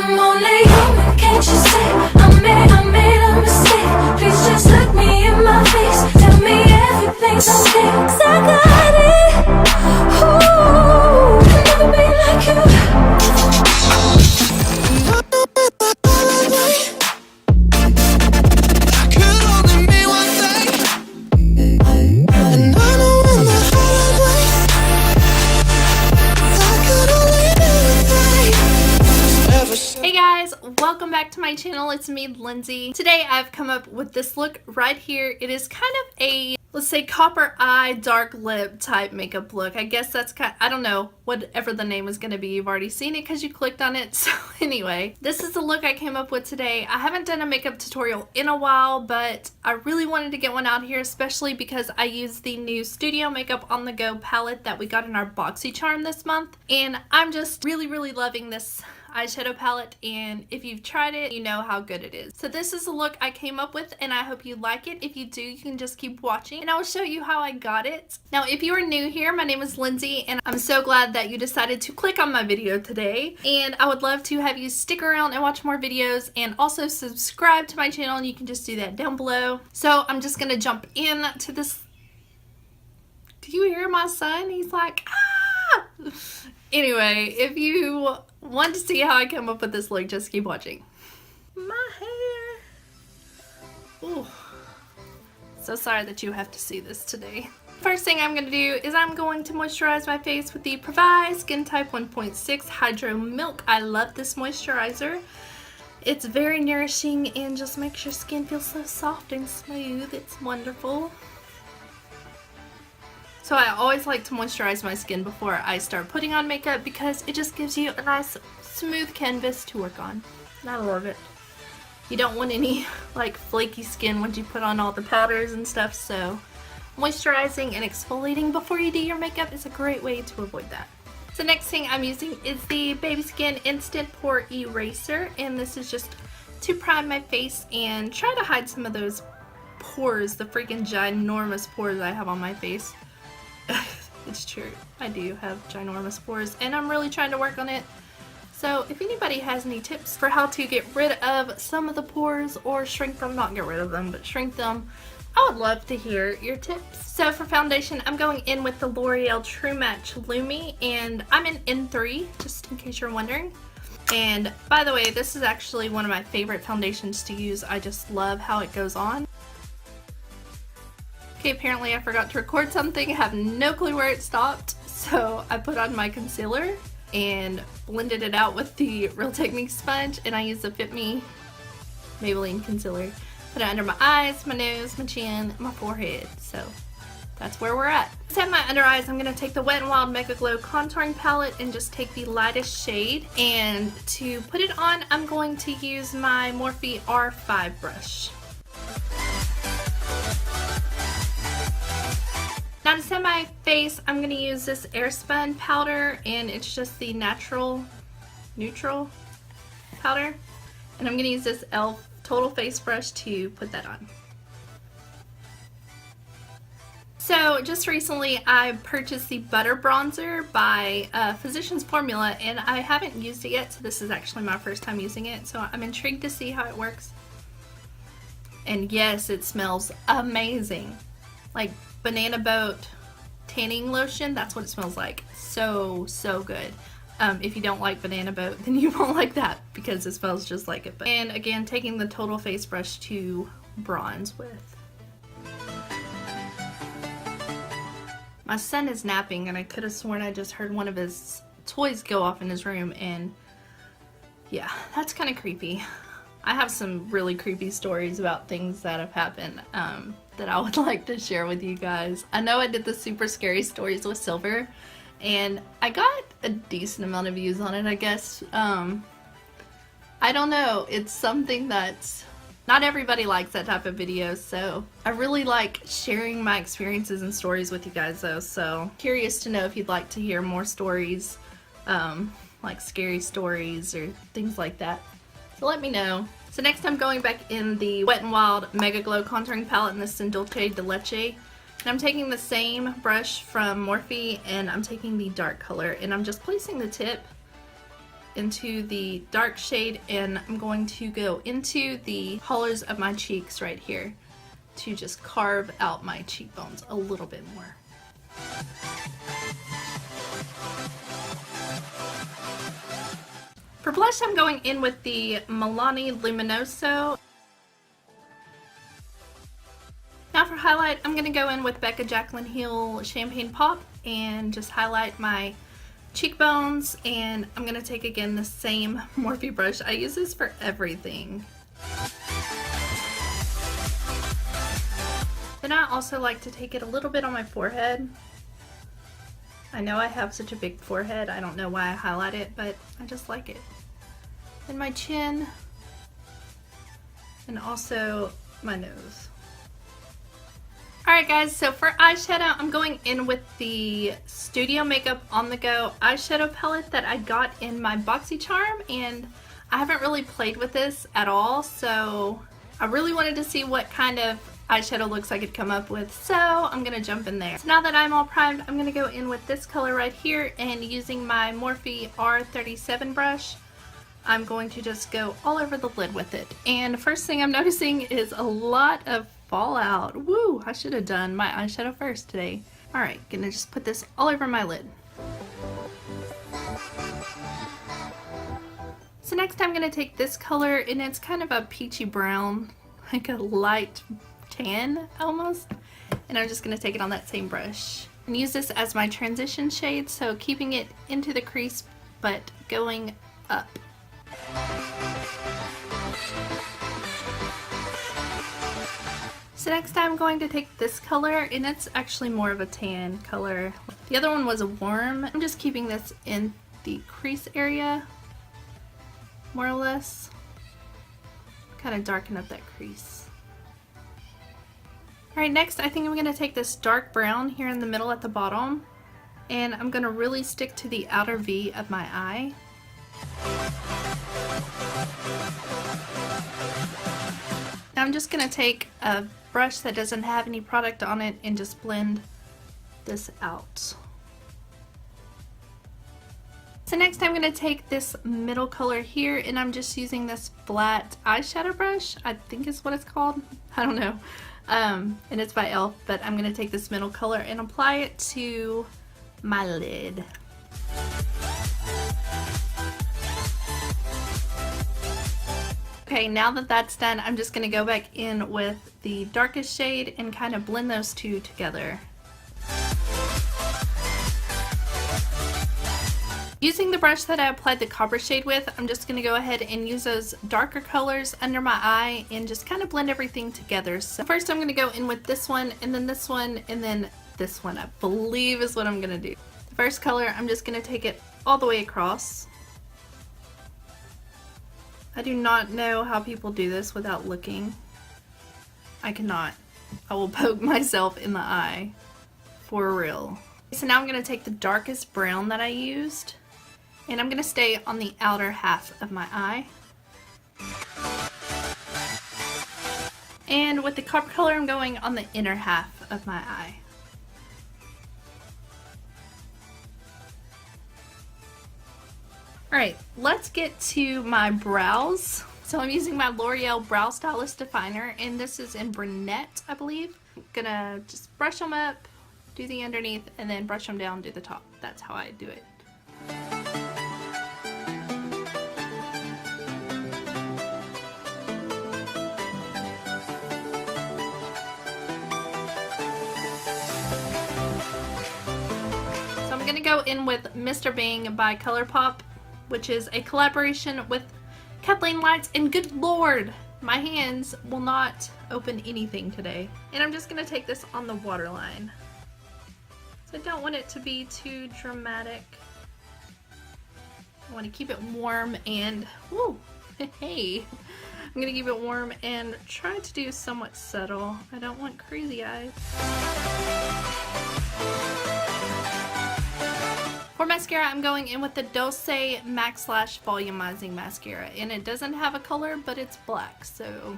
I'm only human, can't you see? I made a mistake. Please just look me in my face. Tell me everything's okay, 'cause I got it. Ooh, I'll never be like you. Welcome back to my channel. It's me, Lindsay. Today I've come up with this look right here. It is kind of a, let's say, copper eye, dark lip type makeup look. I guess that's kind of, I don't know, whatever the name is going to be. You've already seen it because you clicked on it. So anyway, this is the look I came up with today. I haven't done a makeup tutorial in a while, but I really wanted to get one out here, especially because I use the new Studio Makeup On The Go palette that we got in our Boxycharm this month. And I'm just really loving this eyeshadow palette, and if you've tried it, you know how good it is. So this is the look I came up with, and I hope you like it. If you do, you can just keep watching and I will show you how I got it. Now, if you are new here, my name is Lindsay, and I'm so glad that you decided to click on my video today, and I would love to have you stick around and watch more videos, and also subscribe to my channel, and you can just do that down below. So I'm just gonna jump in to this. Do you hear my son? He's like, ah! Anyway, if you want to see how I come up with this look, just keep watching. My hair. Ooh. So sorry that you have to see this today. First thing I'm going to do is I'm going to moisturize my face with the Previse Skin Type 1.6 Hydromilk. I love this moisturizer. It's very nourishing and just makes your skin feel so soft and smooth. It's wonderful. So I always like to moisturize my skin before I start putting on makeup because it just gives you a nice smooth canvas to work on. And I love it. You don't want any like flaky skin once you put on all the powders and stuff, so moisturizing and exfoliating before you do your makeup is a great way to avoid that. So next thing I'm using is the Baby Skin Instant Pore Eraser, and this is just to prime my face and try to hide some of those pores, the freaking ginormous pores I have on my face. It's true, I do have ginormous pores and I'm really trying to work on it. So if anybody has any tips for how to get rid of some of the pores or shrink them, not get rid of them, but shrink them, I would love to hear your tips. So for foundation, I'm going in with the L'Oreal True Match Lumi, and I'm in N3, just in case you're wondering. And by the way, this is actually one of my favorite foundations to use. I just love how it goes on. Okay, apparently I forgot to record something. I have no clue where it stopped. So I put on my concealer and blended it out with the Real Techniques sponge, and I used the Fit Me Maybelline concealer. Put it under my eyes, my nose, my chin, my forehead. So that's where we're at. To set my under eyes, I'm going to take the Wet n Wild Mega Glow contouring palette and just take the lightest shade. And to put it on, I'm going to use my Morphe R5 brush. Now to set my face, I'm going to use this Airspun powder, and it's just the neutral powder. And I'm going to use this e.l.f. Total Face Brush to put that on. So just recently I purchased the Butter Bronzer by Physicians Formula, and I haven't used it yet, so this is actually my first time using it. So I'm intrigued to see how it works. And yes, it smells amazing. Like Banana Boat tanning lotion, that's what it smells like. So good. If you don't like Banana Boat, then you won't like that because it smells just like it. And again, taking the Total Face Brush to bronze with. My son is napping, and I could have sworn I just heard one of his toys go off in his room, and yeah, that's kind of creepy. I have some really creepy stories about things that have happened that I would like to share with you guys. I know I did the super scary stories with Silver, and I got a decent amount of views on it, I guess. I don't know, it's something that's not everybody likes that type of video, so I really like sharing my experiences and stories with you guys though, so curious to know if you'd like to hear more stories, like scary stories or things like that. So let me know. So next I'm going back in the Wet n Wild Mega Glow contouring palette in this Dulce de Leche. And I'm taking the same brush from Morphe, and I'm taking the dark color, and I'm just placing the tip into the dark shade, and I'm going to go into the hollows of my cheeks right here to just carve out my cheekbones a little bit more. For blush, I'm going in with the Milani Luminoso. Now for highlight, I'm going to go in with Becca Jaclyn Hill Champagne Pop and just highlight my cheekbones, and I'm going to take again the same Morphe brush. I use this for everything. Then I also like to take it a little bit on my forehead. I know I have such a big forehead, I don't know why I highlight it, but I just like it. And my chin, and also my nose. Alright guys, so for eyeshadow, I'm going in with the Studio Makeup On The Go eyeshadow palette that I got in my Boxycharm, and I haven't really played with this at all, so I really wanted to see what kind of eyeshadow looks I could come up with, so I'm going to jump in there. So now that I'm all primed, I'm going to go in with this color right here, and using my Morphe R37 brush, I'm going to just go all over the lid with it. And first thing I'm noticing is a lot of fallout. Woo! I should have done my eyeshadow first today. Alright, gonna just put this all over my lid. So next I'm gonna take this color, and it's kind of a peachy brown, like a light tan almost. And I'm just gonna take it on that same brush and use this as my transition shade, so keeping it into the crease but going up. So next I'm going to take this color, and it's actually more of a tan color. The other one was a warm. I'm just keeping this in the crease area, more or less. Kind of darken up that crease. Alright, next I think I'm going to take this dark brown here in the middle at the bottom, and I'm going to really stick to the outer V of my eye. Now I'm just going to take a brush that doesn't have any product on it and just blend this out. So next I'm going to take this middle color here, and I'm just using this flat eyeshadow brush, I think is what it's called, I don't know, and it's by e.l.f., but I'm going to take this middle color and apply it to my lid. Okay, now that that's done, I'm just going to go back in with the darkest shade and kind of blend those two together. Using the brush that I applied the copper shade with, I'm just going to go ahead and use those darker colors under my eye and just kind of blend everything together. So first I'm going to go in with this one, and then this one, and then this one, I believe is what I'm going to do. The first color, I'm just going to take it all the way across. I do not know how people do this without looking. I cannot. I will poke myself in the eye. For real. So now I'm going to take the darkest brown that I used, and I'm going to stay on the outer half of my eye. And with the copper color, I'm going on the inner half of my eye. Alright, let's get to my brows. So I'm using my Loreal Brow Stylist Definer, and this is in Brunette, I believe. I'm gonna just brush them up, do the underneath, and then brush them down, do the top. That's how I do it. So I'm gonna go in with Mr. Bing by ColourPop, which is a collaboration with Kathleen Lights, and good lord, my hands will not open anything today. And I'm just going to take this on the waterline. So I don't want it to be too dramatic. I want to keep it warm and, woo, hey, I'm going to keep it warm and try to do somewhat subtle. I don't want crazy eyes. For mascara, I'm going in with the Dulce Max Lash Volumizing Mascara, and it doesn't have a color, but it's black, so...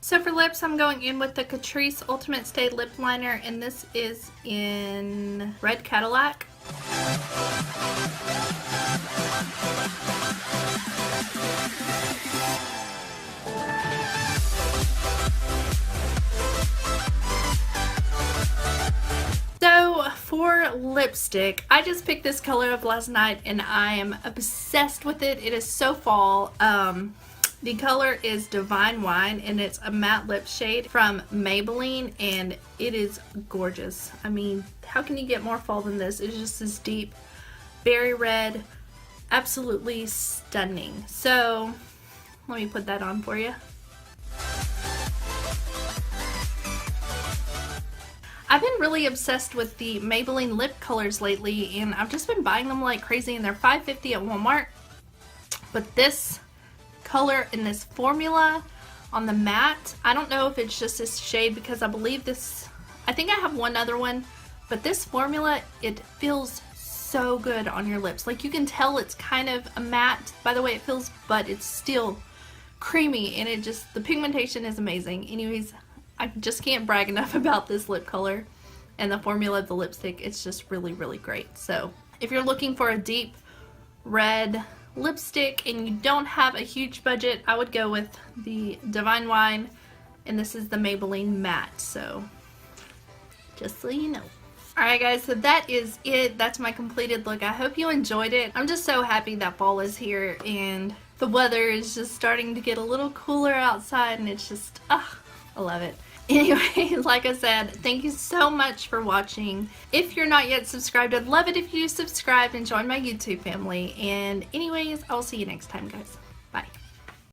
So for lips, I'm going in with the Catrice Ultimate Stay Lip Liner, and this is in Red Cadillac. So for lipstick, I just picked this color up last night and I am obsessed with it. It is so fall. The color is Divine Wine and it's a matte lip shade from Maybelline and it is gorgeous. I mean, how can you get more fall than this? It's just this deep berry red, absolutely stunning. So let me put that on for you. I've been really obsessed with the Maybelline lip colors lately and I've just been buying them like crazy and they're $5.50 at Walmart. But this color in this formula on the matte, I don't know if it's just this shade because I believe this, I think I have one other one, but this formula, it feels so good on your lips. Like you can tell it's kind of a matte by the way it feels, but it's still creamy and it just, the pigmentation is amazing. Anyways, I just can't brag enough about this lip color and the formula of the lipstick. It's just really, really great. So if you're looking for a deep red lipstick and you don't have a huge budget, I would go with the Divine Wine, and this is the Maybelline Matte. So just so you know. Alright guys, so that is it. That's my completed look. I hope you enjoyed it. I'm just so happy that fall is here and the weather is just starting to get a little cooler outside and it's just, I love it. Anyway, like I said, thank you so much for watching. If you're not yet subscribed, I'd love it if you subscribed and join my YouTube family. And anyways, I'll see you next time, guys.